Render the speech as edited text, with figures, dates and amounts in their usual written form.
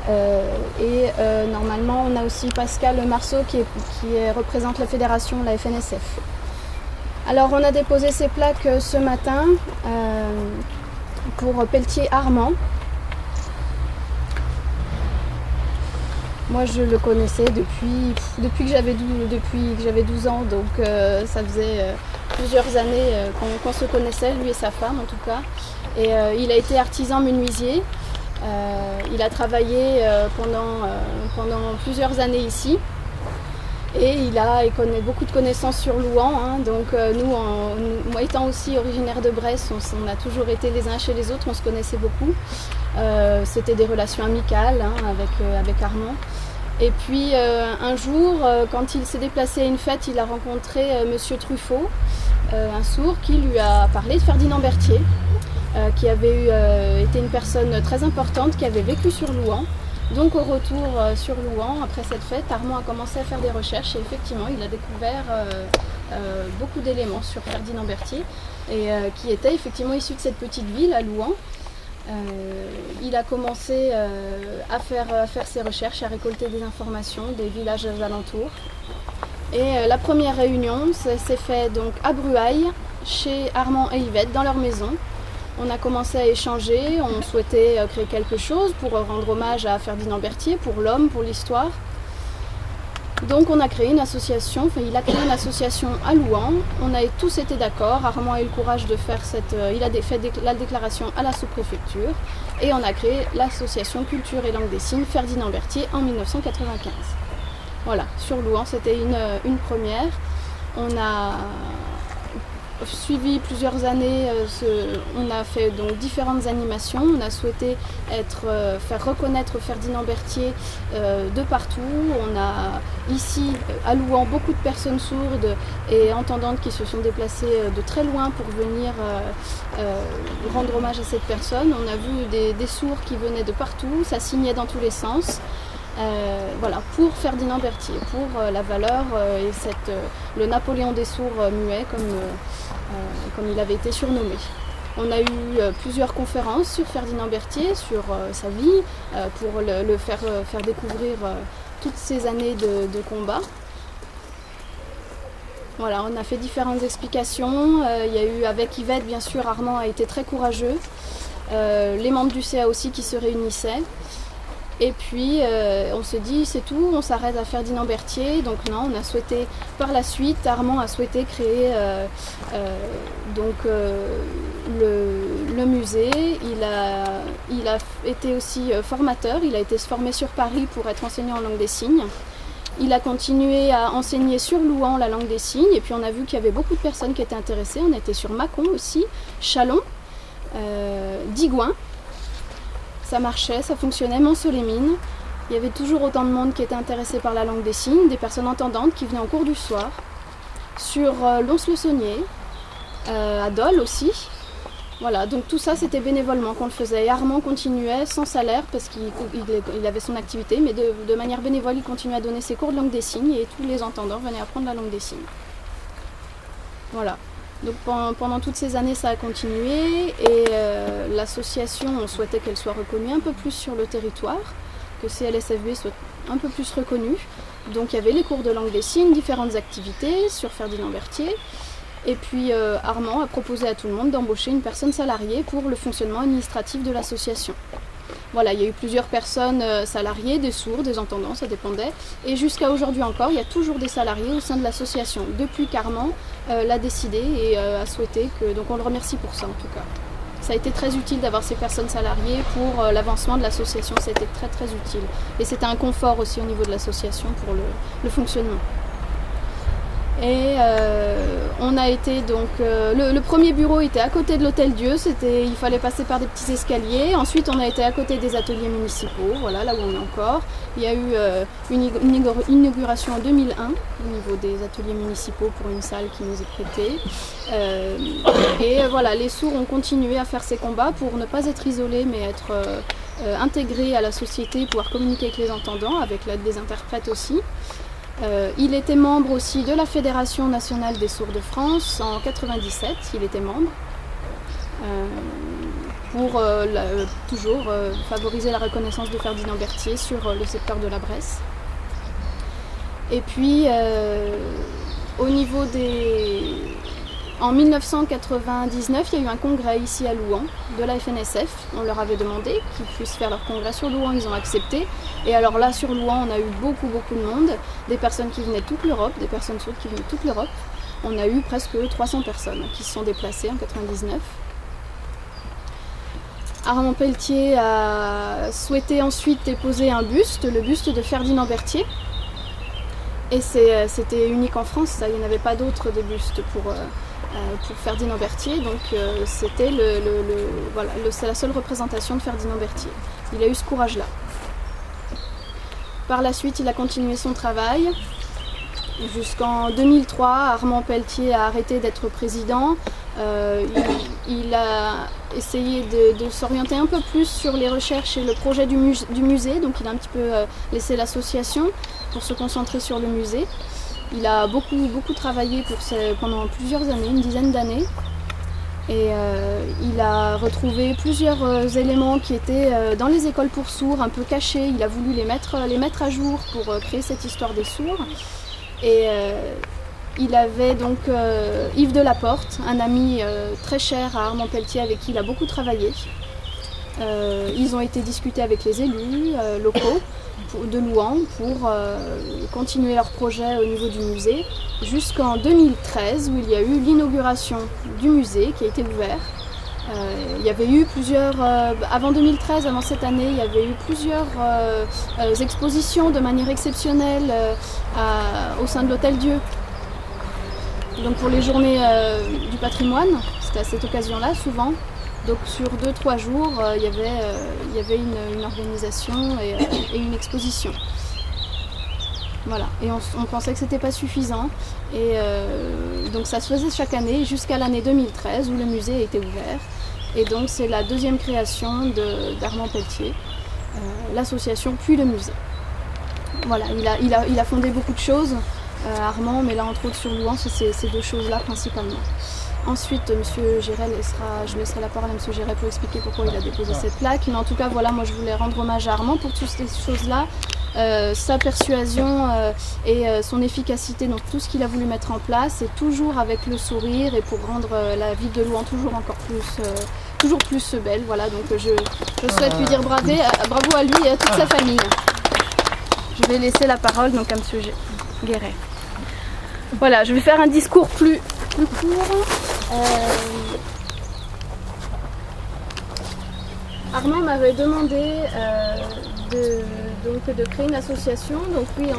Normalement, on a aussi Pascal Marceau qui représente la fédération, la FNSF. Alors, on a déposé ces plaques ce matin pour Pelletier Armand. Moi, je le connaissais depuis que j'avais 12 ans, donc ça faisait plusieurs années qu'on se connaissait, lui et sa femme en tout cas. Et il a été artisan menuisier. Il a travaillé pendant plusieurs années ici. Et il connaît beaucoup de connaissances sur Louhans. Donc moi étant aussi originaire de Brest, on a toujours été les uns chez les autres, on se connaissait beaucoup. C'était des relations amicales avec Armand. Et puis un jour, quand il s'est déplacé à une fête, il a rencontré Monsieur Truffaut, un sourd, qui lui a parlé de Ferdinand Berthier, qui avait été une personne très importante, qui avait vécu sur Louhans. Donc au retour sur Louhans, après cette fête, Armand a commencé à faire des recherches et effectivement il a découvert beaucoup d'éléments sur Ferdinand Berthier et qui était effectivement issu de cette petite ville à Louhans. Il a commencé à faire ses recherches, à récolter des informations des villages alentours. Et la première réunion s'est faite donc à Bruailles, chez Armand et Yvette, dans leur maison. On a commencé à échanger, on souhaitait créer quelque chose pour rendre hommage à Ferdinand Berthier, pour l'homme, pour l'histoire. Donc on a créé une association, il a créé une association à Louhans. On a tous été d'accord, Armand a eu le courage de faire il a fait la déclaration à la sous-préfecture et on a créé l'association Culture et Langue des Signes Ferdinand Berthier en 1995. Voilà, sur Louhans, c'était une première. On a suivi plusieurs années, on a fait donc différentes animations. On a souhaité faire reconnaître Ferdinand Berthier de partout. On a ici à Louhans beaucoup de personnes sourdes et entendantes qui se sont déplacées de très loin pour venir rendre hommage à cette personne. On a vu des sourds qui venaient de partout, ça signait dans tous les sens. Voilà, pour Ferdinand Berthier, pour la valeur et le Napoléon des sourds muets comme il avait été surnommé. On a eu plusieurs conférences sur Ferdinand Berthier, sur sa vie, pour le faire découvrir toutes ces années de combat. Voilà, on a fait différentes explications. Il y a eu avec Yvette, bien sûr, Armand a été très courageux. Les membres du CA aussi qui se réunissaient. Et puis on se dit c'est tout, on s'arrête à Ferdinand Berthier. Donc non, on a souhaité par la suite, Armand a souhaité créer le musée. Il a été aussi formateur, il a été formé sur Paris pour être enseignant en langue des signes. Il a continué à enseigner sur Louhans la langue des signes et puis on a vu qu'il y avait beaucoup de personnes qui étaient intéressées. On était sur Mâcon aussi, Châlons, Digoin. Ça marchait, ça fonctionnait, Mont-Solémine. Il y avait toujours autant de monde qui était intéressé par la langue des signes, des personnes entendantes qui venaient en cours du soir. Sur Lons-le-Saunier, à Dole aussi. Voilà, donc tout ça c'était bénévolement qu'on le faisait. Et Armand continuait sans salaire parce qu'il avait son activité, mais de manière bénévole il continuait à donner ses cours de langue des signes et tous les entendants venaient apprendre la langue des signes. Voilà. Donc pendant toutes ces années, ça a continué et l'association, on souhaitait qu'elle soit reconnue un peu plus sur le territoire, que CLSFB soit un peu plus reconnue. Donc il y avait les cours de langue des signes, différentes activités sur Ferdinand Berthier. Et puis Armand a proposé à tout le monde d'embaucher une personne salariée pour le fonctionnement administratif de l'association. Voilà, il y a eu plusieurs personnes salariées, des sourds, des entendants, ça dépendait. Et jusqu'à aujourd'hui encore, il y a toujours des salariés au sein de l'association, depuis qu'Armand l'a décidé et a souhaité que... Donc on le remercie pour ça en tout cas. Ça a été très utile d'avoir ces personnes salariées pour l'avancement de l'association, c'était très très utile. Et c'était un confort aussi au niveau de l'association pour le fonctionnement. Et on a été donc... le premier bureau était à côté de l'Hôtel Dieu, il fallait passer par des petits escaliers. Ensuite on a été à côté des ateliers municipaux, voilà, là où on est encore. Il y a eu une inauguration en 2001 au niveau des ateliers municipaux pour une salle qui nous est prêtée. Et voilà, les sourds ont continué à faire ces combats pour ne pas être isolés mais être intégrés à la société, pouvoir communiquer avec les entendants, avec l'aide des interprètes aussi. Il était membre aussi de la Fédération nationale des sourds de France en 1997, il était membre. pour toujours favoriser la reconnaissance de Ferdinand Berthier sur le secteur de la Bresse. Et puis, au niveau En 1999, il y a eu un congrès ici à Louhans de la FNSF. On leur avait demandé qu'ils puissent faire leur congrès sur Louhans, ils ont accepté. Et alors là, sur Louhans, on a eu beaucoup de monde, des personnes qui venaient de toute l'Europe, des personnes sourdes qui venaient de toute l'Europe. On a eu presque 300 personnes qui se sont déplacées en 1999. Armand Pelletier a souhaité ensuite déposer un buste, le buste de Ferdinand Berthier. Et c'était unique en France, ça, il n'y en avait pas d'autres des bustes pour Ferdinand Berthier, donc c'était c'est la seule représentation de Ferdinand Berthier. Il a eu ce courage-là. Par la suite, il a continué son travail. Jusqu'en 2003, Armand Pelletier a arrêté d'être président. Il a essayé de s'orienter un peu plus sur les recherches et le projet du musée, donc il a un petit peu laissé l'association pour se concentrer sur le musée. Il a beaucoup travaillé pendant plusieurs années, une dizaine d'années. Et il a retrouvé plusieurs éléments qui étaient dans les écoles pour sourds, un peu cachés. Il a voulu les mettre à jour pour créer cette histoire des sourds. Et il avait donc Yves Delaporte, un ami très cher à Armand Pelletier avec qui il a beaucoup travaillé. Ils ont été discutés avec les élus locaux de Louhans pour continuer leur projet au niveau du musée jusqu'en 2013 où il y a eu l'inauguration du musée qui a été ouvert. Il y avait eu avant 2013, avant cette année, il y avait eu plusieurs expositions de manière exceptionnelle au sein de l'Hôtel Dieu. Donc pour les journées du patrimoine, c'était à cette occasion-là souvent. Donc sur 2-3 jours, il y avait une organisation et une exposition. Voilà. Et on pensait que c'était pas suffisant. Et donc ça se faisait chaque année jusqu'à l'année 2013 où le musée a été ouvert. Et donc c'est la deuxième création d'Armand Pelletier, l'association puis le musée. Voilà, il a fondé beaucoup de choses, Armand, mais là entre autres sur Louhans, c'est ces deux choses-là principalement. Ensuite, Monsieur Géret je laisserai la parole à Monsieur Géret pour expliquer pourquoi il a déposé cette plaque. Mais en tout cas, voilà, moi je voulais rendre hommage à Armand pour toutes ces choses-là. Sa persuasion et son efficacité dans tout ce qu'il a voulu mettre en place, et toujours avec le sourire et pour rendre la vie de Louhans toujours plus belle. Voilà, donc je souhaite lui dire bravo à lui et à toute sa famille. Je vais laisser la parole donc à Monsieur Guéret. Voilà, je vais faire un discours plus court. Armand m'avait demandé de créer une association, donc oui,